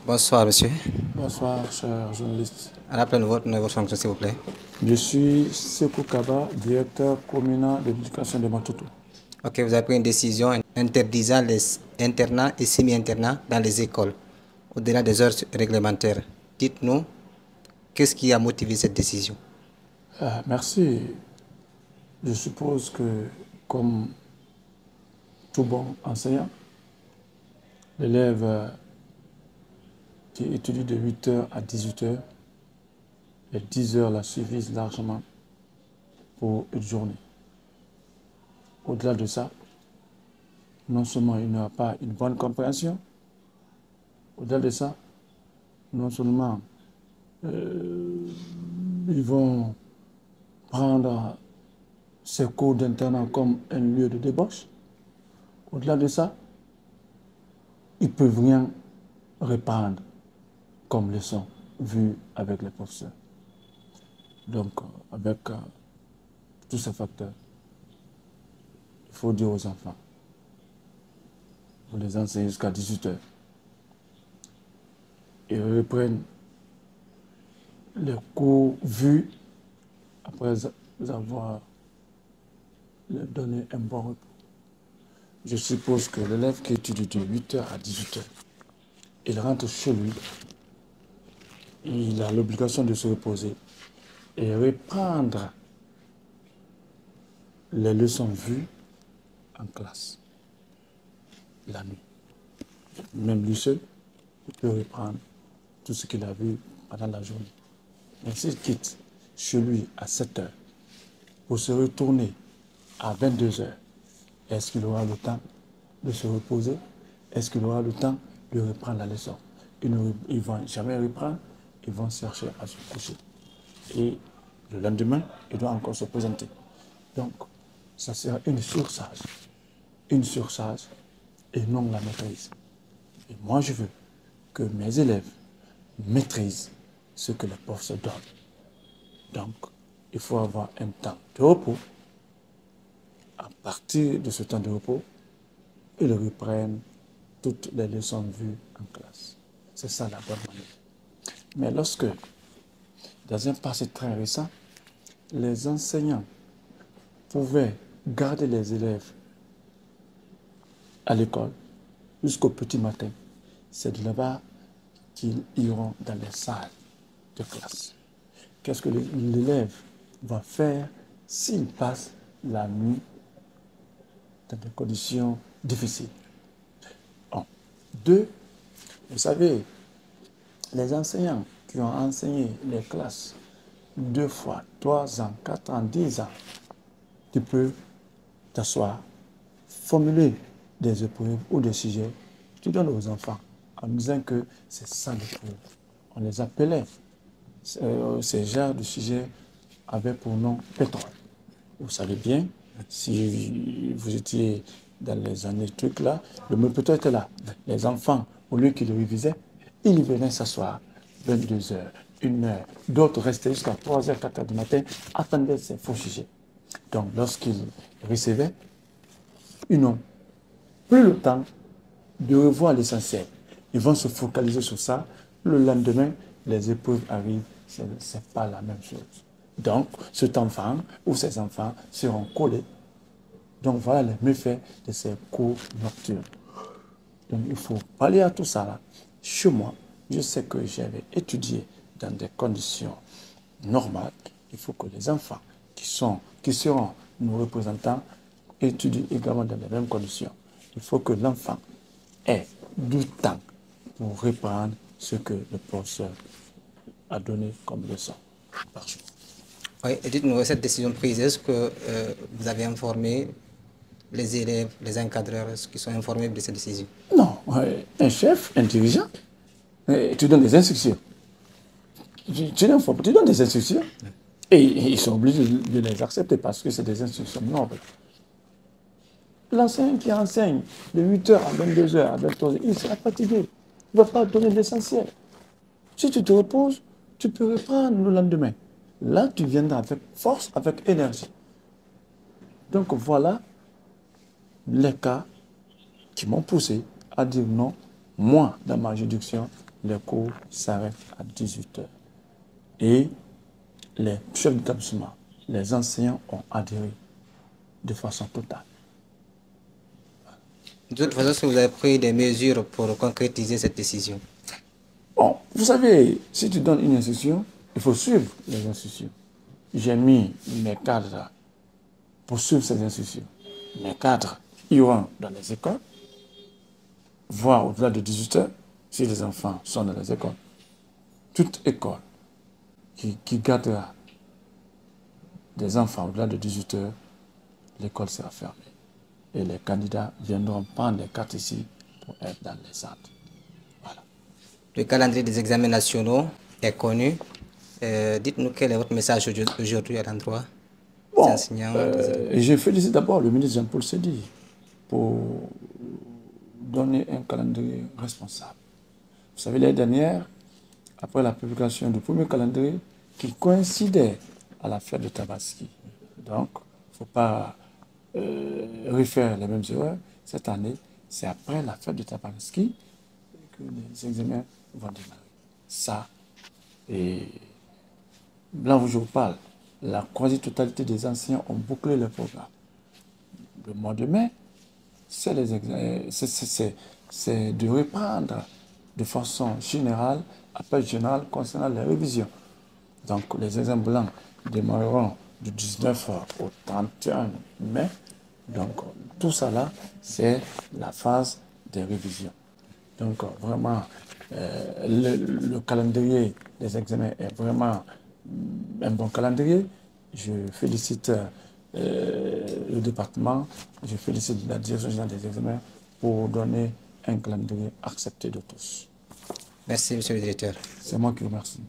Bonsoir, monsieur. Bonsoir, cher journaliste. Rappelez-nous votre nom et votre fonction, s'il vous plaît. Je suis Sekou Kaba, directeur communal de l'éducation de Matutu. Ok, vous avez pris une décision interdisant les internats et semi-internats dans les écoles, au-delà des heures réglementaires. Dites-nous, qu'est-ce qui a motivé cette décision? Merci. Je suppose que, comme tout bon enseignant, l'élève qui étudie de 8h à 18h, les 10 heures la suffisent largement pour une journée. Au-delà de ça, non seulement il n'aura pas une bonne compréhension, au-delà de ça, non seulement ils vont prendre ces cours d'internat comme un lieu de débauche. Au-delà de ça, ils ne peuvent rien reprendre comme leçon vue avec les professeurs. Donc, avec tous ces facteurs, il faut dire aux enfants, vous les enseignez jusqu'à 18h. Ils reprennent les cours vus après avoir leur donné un bon repos. Je suppose que l'élève qui étudie de 8h à 18h, il rentre chez lui, il a l'obligation de se reposer et reprendre les leçons vues en classe la nuit. Même lui seul, il peut reprendre tout ce qu'il a vu pendant la journée. Mais s'il quitte chez lui à 7h pour se retourner à 22h, est-ce qu'il aura le temps de se reposer? Est-ce qu'il aura le temps de reprendre la leçon? Ils ne vont jamais reprendre, ils vont chercher à se coucher. Et le lendemain, il doit encore se présenter. Donc, ça sera une surcharge et non la maîtrise. Et moi, je veux que mes élèves maîtrisent ce que les professeurs donnent. Donc, il faut avoir un temps de repos. À partir de ce temps de repos, ils reprennent toutes les leçons vues en classe. C'est ça la bonne manière. Mais lorsque, dans un passé très récent, les enseignants pouvaient garder les élèves à l'école jusqu'au petit matin, c'est de là-bas qu'ils iront dans les salles de classe. Qu'est-ce que l'élève va faire s'il passe la nuit dans des conditions difficiles? Deux, vous savez, les enseignants qui ont enseigné les classes 2 fois, 3 ans, 4 ans, 10 ans, tu peux t'asseoir, formuler des épreuves ou des sujets, tu donnes aux enfants en disant que c'est ça l'épreuve. On les appelait, ces genres de sujets avaient pour nom pétrole. Vous savez bien, si vous étiez dans les années trucs là, le mot pétrole était là. Les enfants, au lieu qu'ils révisaient, ils venaient s'asseoir 22h, 1h. D'autres restaient jusqu'à 3h, 4h du matin, attendaient ces faux sujets. Donc, lorsqu'ils recevaient, ils n'ont plus le temps de revoir l'essentiel. Ils vont se focaliser sur ça. Le lendemain, les épreuves arrivent, ce n'est pas la même chose. Donc, cet enfant ou ces enfants seront collés. Donc, voilà les méfaits de ces cours nocturnes. Donc, il faut pallier à tout ça là. Chez moi, je sais que j'avais étudié dans des conditions normales. Il faut que les enfants qui seront nos représentants étudient également dans les mêmes conditions. Il faut que l'enfant ait du temps pour reprendre ce que le professeur a donné comme leçon par jour. Oui, et dites-nous, cette décision prise, est-ce que vous avez informé les élèves, les encadreurs, qui sont informés de cette décision? Non, un chef, un dirigeant, tu donnes des instructions. Tu donnes des instructions et ils sont obligés de les accepter parce que c'est des instructions nobles. L'enseignant qui enseigne de 8h à 22h, à 23h, il sera fatigué. Il ne va pas donner l'essentiel. Si tu te reposes, tu peux reprendre le lendemain. Là, tu viendras avec force, avec énergie. Donc voilà les cas qui m'ont poussé à dire non. Moi, dans ma juridiction, les cours s'arrêtent à 18 h. Et les chefs d'établissement, les enseignants ont adhéré de façon totale. De toute façon, est-ce que vous avez pris des mesures pour concrétiser cette décision? Bon, vous savez, si tu donnes une instruction, il faut suivre les instructions. J'ai mis mes cadres pour suivre ces instructions. Mes cadres iront dans les écoles, voir au-delà de 18 h si les enfants sont dans les écoles. Toute école qui gardera des enfants au-delà de 18 h, l'école sera fermée. Et les candidats viendront prendre les cartes ici pour être dans les centres. Voilà. Le calendrier des examens nationaux est connu. Dites-nous quel est votre message aujourd'hui à l'endroit des enseignants. Je félicite d'abord le ministre Jean-Paul Sedi pour donner un calendrier responsable. Vous savez, l'année dernière, après la publication du premier calendrier, qui coïncidait à la fête de Tabaski. Donc, il ne faut pas refaire les mêmes erreurs. Cette année, c'est après la fête de Tabaski que les examens vont démarrer. Ça, et là où je vous parle, la quasi-totalité des enseignants ont bouclé le programme. Le mois de mai, c'est de reprendre de façon générale, appel général concernant les révisions. Donc les examens blancs démarreront du 19 au 31 mai. Donc tout ça là, c'est la phase des révisions. Donc vraiment, le calendrier des examens est vraiment un bon calendrier. Je félicite le département, je félicite la direction générale des examens pour donner un calendrier accepté de tous. Merci, monsieur le directeur. C'est moi qui vous remercie.